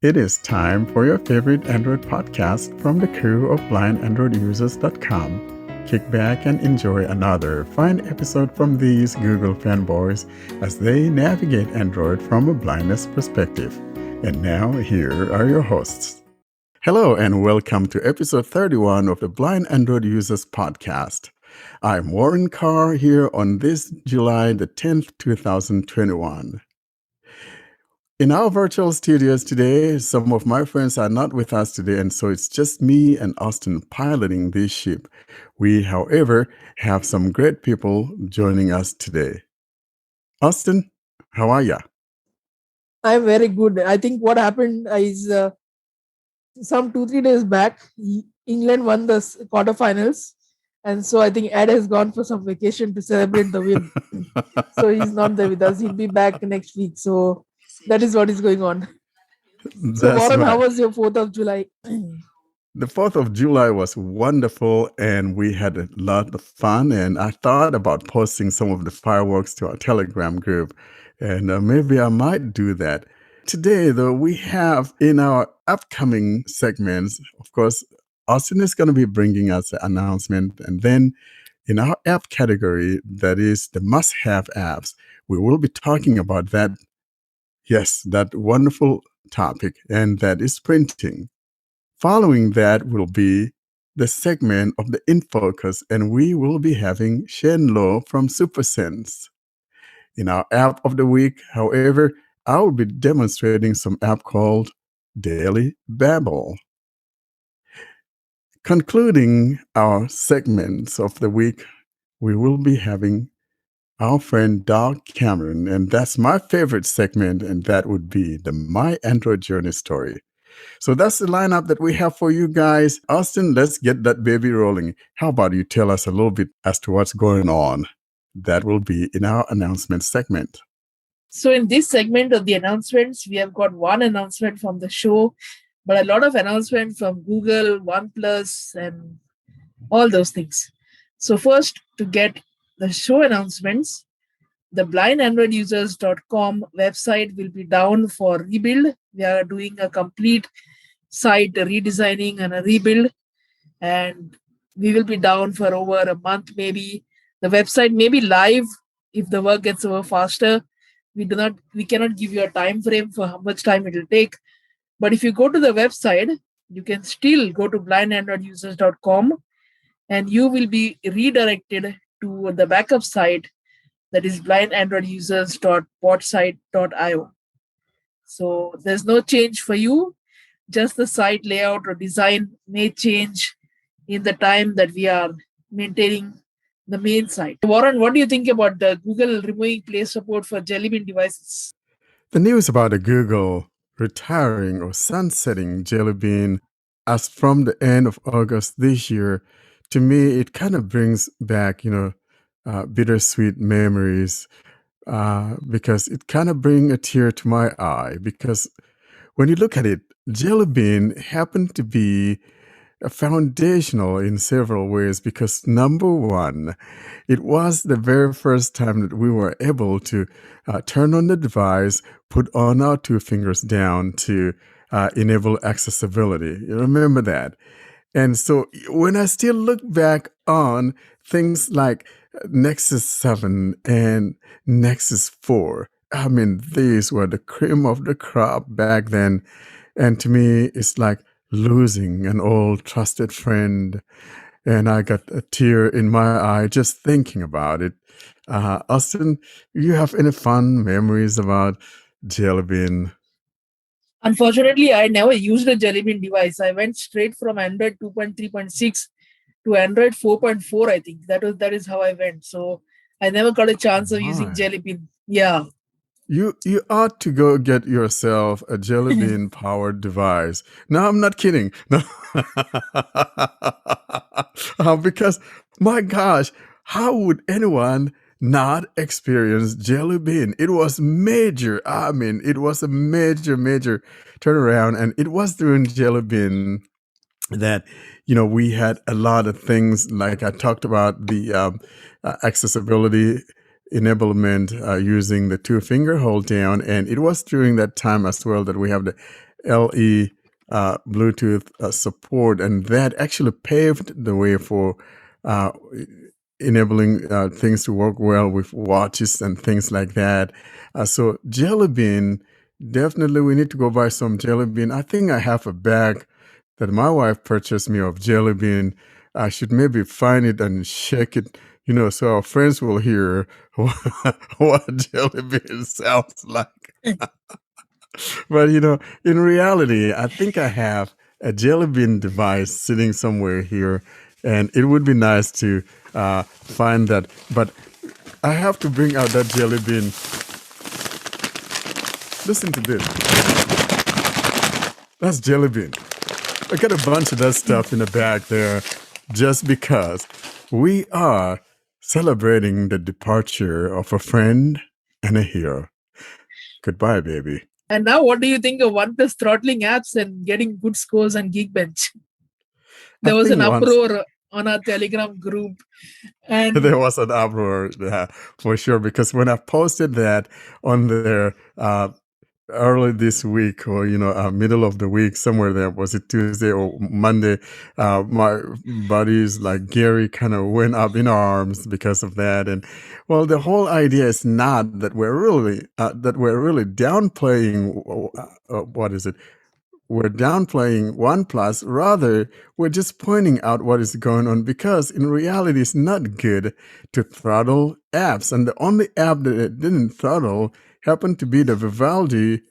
It is time for your favorite Android podcast from the crew of blindandroidusers.com. Kick back and enjoy another fine episode from these Google fanboys as they navigate Android from a blindness perspective. And now, here are your hosts. Hello, and welcome to episode 31 of the Blind Android Users podcast. I'm Warren Carr here on this July the 10th, 2021. In our virtual studios today, some of my friends are not with us today, and so it's just me and Austin piloting this ship. We, however, have some great people joining us today. Austin, how are ya? I'm very good. I think what happened is some 2-3 days back, England won the quarterfinals, and so I think Ed has gone for some vacation to celebrate the win. So he's not there with us. He'll be back next week. So that is what is going on. So That's Warren, how right. was your 4th of July? The 4th of July was wonderful, and we had a lot of fun, and I thought about posting some of the fireworks to our Telegram group, and maybe I might do that. Today, though, we have in our upcoming segments, of course, Austin is going to be bringing us an announcement, and then in our app category, that is the must-have apps, we will be talking about that, yes, that wonderful topic, and that is printing. Following that will be the segment of the In Focus, and we will be having Shen Lo from SuperSense. In our app of the week, however, I will be demonstrating some app called Daily Babble. Concluding our segments of the week, we will be having our friend Doug Cameron, and that's my favorite segment, and that would be the My Android Journey story. So that's the lineup that we have for you guys. Austin, let's get that baby rolling. How about you tell us a little bit as to what's going on? That will be in our announcement segment. So in this segment of the announcements, we have got one announcement from the show, but a lot of announcements from Google, OnePlus, and all those things. So first, to get the show announcements, the blindandroidusers.com website will be down for rebuild. We are doing a complete site redesigning and a rebuild, and we will be down for over a month maybe. The website may be live if the work gets over faster. We cannot give you a time frame for how much time it will take. But if you go to the website, you can still go to blindandroidusers.com and you will be redirected to the backup site, that is blindandroidusers.podsite.io. So there's no change for you. Just the site layout or design may change in the time that we are maintaining the main site. Warren, what do you think about the Google removing Play support for Jellybean devices? The news about the Google retiring or sunsetting Jellybean as from the end of August this year, to me, it kind of brings back, bittersweet memories because it kind of brings a tear to my eye. Because when you look at it, Jellybean happened to be foundational in several ways because number one, it was the very first time that we were able to turn on the device, put on our two fingers down to enable accessibility. You remember that? And so when I still look back on things like Nexus 7 and Nexus 4, I mean, these were the cream of the crop back then. And to me, it's like losing an old trusted friend. And I got a tear in my eye just thinking about it. Austin, you have any fun memories about Jellybean? Unfortunately, I never used a Jellybean device. I went straight from Android 2.3.6 to Android 4.4, I think. That is how I went. So I never got a chance of using My. Jellybean. Yeah. You ought to go get yourself a Jellybean powered device. No, I'm not kidding. No. Because my gosh, how would anyone not experience Jellybean? It was major. I mean, it was a major turnaround, and it was during Jellybean that we had a lot of things like I talked about the accessibility enablement using the two finger hold down, and it was during that time as well that we have the LE Bluetooth support, and that actually paved the way for uh, enabling things to work well with watches and things like that. So Jellybean, definitely we need to go buy some Jellybean. I think I have a bag that my wife purchased me of Jellybean. I should maybe find it and shake it, so our friends will hear what Jellybean sounds like. But in reality, I think I have a Jellybean device sitting somewhere here, and it would be nice to find that. But I have to bring out that Jellybean. Listen to this. That's Jellybean. I got a bunch of that stuff in the bag there just because we are celebrating the departure of a friend and a hero. Goodbye, baby. And now, what do you think of OnePlus throttling apps and getting good scores on Geekbench? I There was an think once uproar on our Telegram group, and there was an uproar, for sure, because when I posted that on there early this week, or middle of the week, somewhere there, was it Tuesday or Monday, my buddies like Gary kind of went up in arms because of that. And well, the whole idea is not that we're really downplaying what is it, we're downplaying OnePlus. Rather, we're just pointing out what is going on, because in reality, it's not good to throttle apps. And the only app that it didn't throttle happened to be the Vivaldi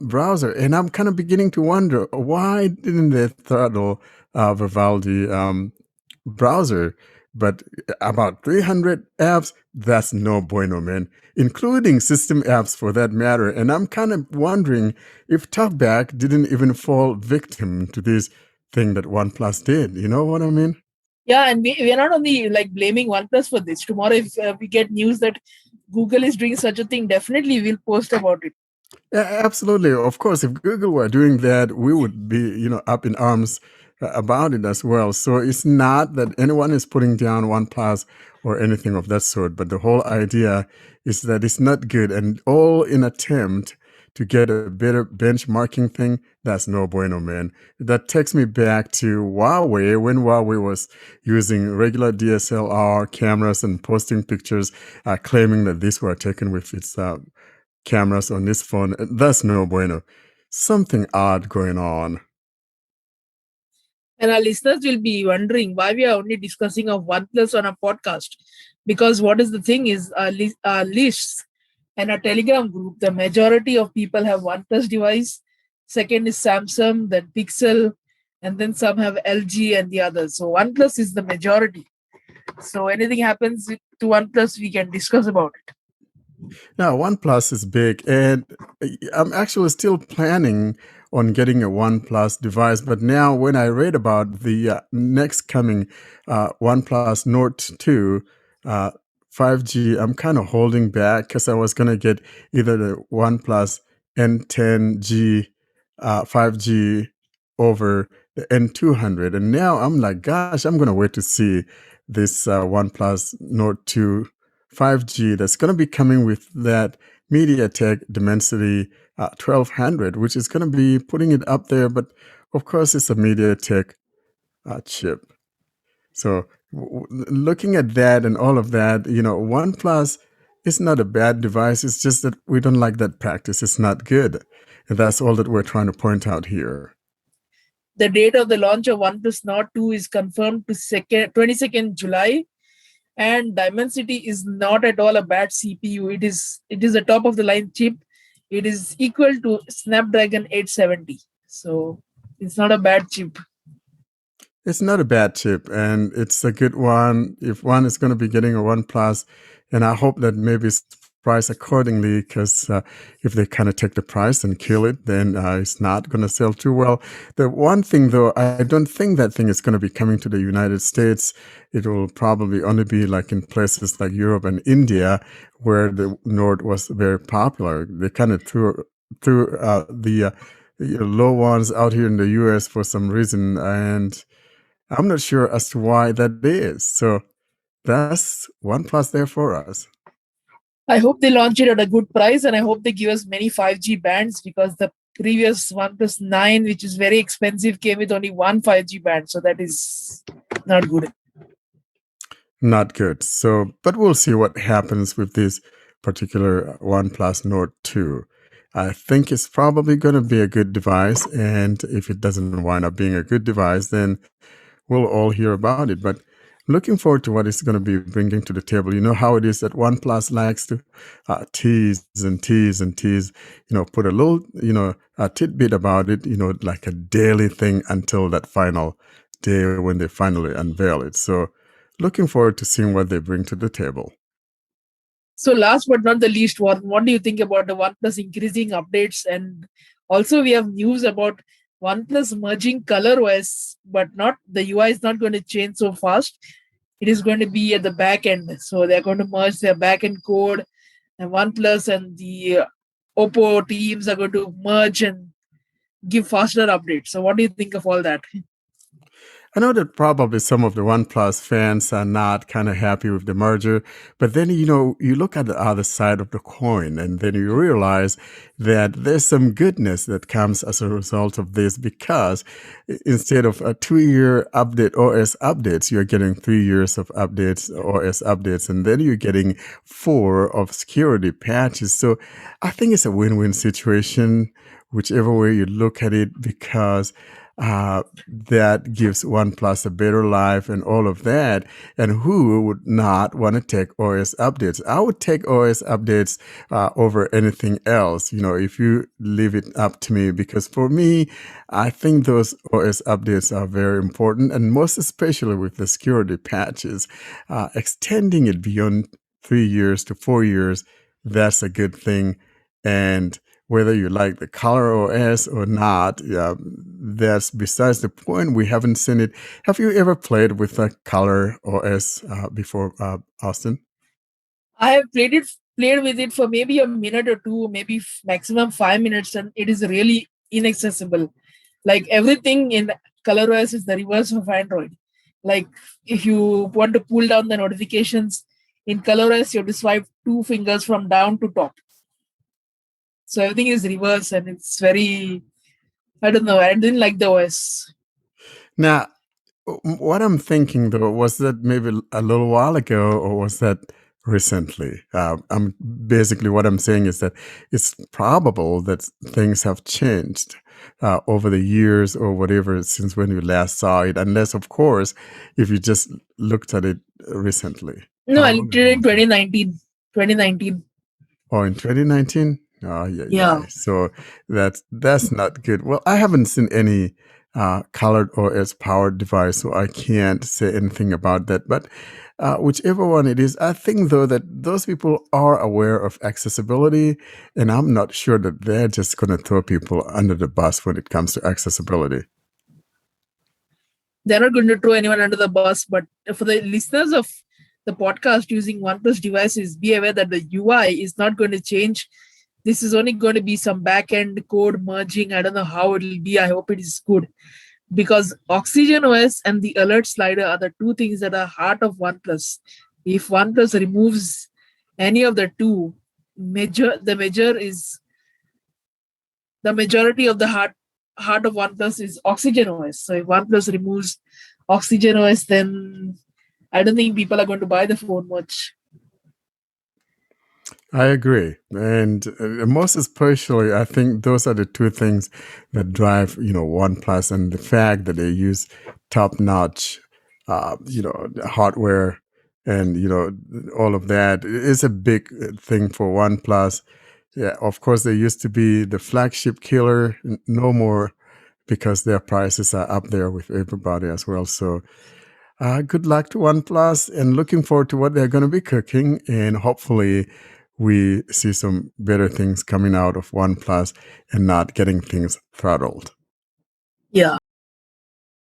browser. And I'm kind of beginning to wonder, why didn't they throttle Vivaldi browser? But about 300 apps, that's no bueno, man, including system apps for that matter. And I'm kind of wondering if TalkBack didn't even fall victim to this thing that OnePlus did. You know what I mean? yeah, and we are not only like blaming OnePlus for this. Tomorrow, if we get news that Google is doing such a thing, definitely we'll post about it. Yeah, absolutely. Of course, if Google were doing that, we would be, up in arms about it as well. So it's not that anyone is putting down OnePlus or anything of that sort, but the whole idea is that it's not good, and all in attempt to get a better benchmarking thing. That's no bueno, man. That takes me back to Huawei, when Huawei was using regular DSLR cameras and posting pictures, claiming that these were taken with its cameras on this phone. That's no bueno. Something odd going on. And our listeners will be wondering why we are only discussing of OnePlus on a podcast. Because what is the thing is our lists and our Telegram group, the majority of people have OnePlus device. Second is Samsung, then Pixel, and then some have LG and the others. So OnePlus is the majority. So anything happens to OnePlus, we can discuss about it. Now, OnePlus is big, and I'm actually still planning on getting a OnePlus device. But now, when I read about the next coming OnePlus Nord 2 5G, I'm kind of holding back, because I was going to get either the OnePlus N10G 5G over the N200. And now I'm like, gosh, I'm going to wait to see this OnePlus Nord 2 5G that's going to be coming with that MediaTek Dimensity 1200, which is going to be putting it up there. But of course, it's a MediaTek chip. So looking at that and all of that, OnePlus is not a bad device. It's just that we don't like that practice. It's not good. And that's all that we're trying to point out here. The date of the launch of OnePlus Nord 2 is confirmed to 22nd July. And Dimensity is not at all a bad CPU. It is a top of the line chip. It is equal to Snapdragon 870. So it's not a bad chip. It's not a bad chip, and it's a good one. If one is going to be getting a OnePlus, and I hope that maybe it's priced accordingly, because if they kind of take the price and kill it, then it's not going to sell too well. The one thing, though, I don't think that thing is going to be coming to the United States. It will probably only be like in places like Europe and India, where the Nord was very popular. They kind of threw the low ones out here in the US for some reason, and I'm not sure as to why that is. So that's OnePlus there for us. I hope they launch it at a good price, and I hope they give us many 5G bands, because the previous OnePlus 9, which is very expensive, came with only one 5G band. So that is not good. Not good. So, but we'll see what happens with this particular OnePlus Nord 2. I think it's probably going to be a good device. And if it doesn't wind up being a good device, then we'll all hear about it. But looking forward to what it's going to be bringing to the table. You know how it is that OnePlus likes to tease and tease and tease, put a little, a tidbit about it, like a daily thing until that final day when they finally unveil it. So looking forward to seeing what they bring to the table. So last but not the least, what do you think about the OnePlus increasing updates? And also we have news about OnePlus merging ColorOS, but not the UI is not going to change so fast. It is going to be at the back end. So they're going to merge their back end code, and OnePlus and the Oppo teams are going to merge and give faster updates. So what do you think of all that? I know that probably some of the OnePlus fans are not kind of happy with the merger, but then, you look at the other side of the coin and then you realize that there's some goodness that comes as a result of this because instead of a 2-year update OS updates, you're getting 3 years of updates, OS updates, and then you're getting 4 of security patches. So I think it's a win-win situation, whichever way you look at it, because that gives OnePlus a better life and all of that. And who would not want to take OS updates? I would take OS updates over anything else, if you leave it up to me, because for me, I think those OS updates are very important. And most especially with the security patches, extending it beyond 3 years to 4 years, that's a good thing. And whether you like the Color OS or not, that's besides the point. We haven't seen it. Have you ever played with the Color OS before, Austin? I have played with it for maybe a minute or two, maybe maximum 5 minutes, and it is really inaccessible. Like everything in ColorOS is the reverse of Android. Like if you want to pull down the notifications in ColorOS, you have to swipe 2 fingers from down to top. So everything is reverse, and it's very, I don't know, I didn't like the OS. Now, what I'm thinking though, was that maybe a little while ago or was that recently? I'm basically what I'm saying is that it's probable that things have changed over the years or whatever since when you last saw it, unless of course if you just looked at it recently. No, How I long did it ago in was that? 2019. 2019. Oh, in 2019? Oh, yeah, Yeah. yeah. So that's not good. Well, I haven't seen any colored OS powered device, so I can't say anything about that. But whichever one it is, I think though that those people are aware of accessibility, and I'm not sure that they're just going to throw people under the bus when it comes to accessibility. They're not going to throw anyone under the bus, but for the listeners of the podcast using OnePlus devices, be aware that the UI is not going to change. This is only going to be some back-end code merging. I don't know how it will be. I hope it is good. Because Oxygen OS and the alert slider are the two things that are heart of OnePlus. If OnePlus removes any of the two, the majority of the heart of OnePlus is Oxygen OS. So if OnePlus removes Oxygen OS, then I don't think people are going to buy the phone much. I agree. And most especially, I think those are the two things that drive, OnePlus, and the fact that they use top-notch, hardware and, all of that is a big thing for OnePlus. Yeah, of course, they used to be the flagship killer, no more because their prices are up there with everybody as well. So good luck to OnePlus and looking forward to what they're going to be cooking. And hopefully we see some better things coming out of OnePlus and not getting things throttled. Yeah.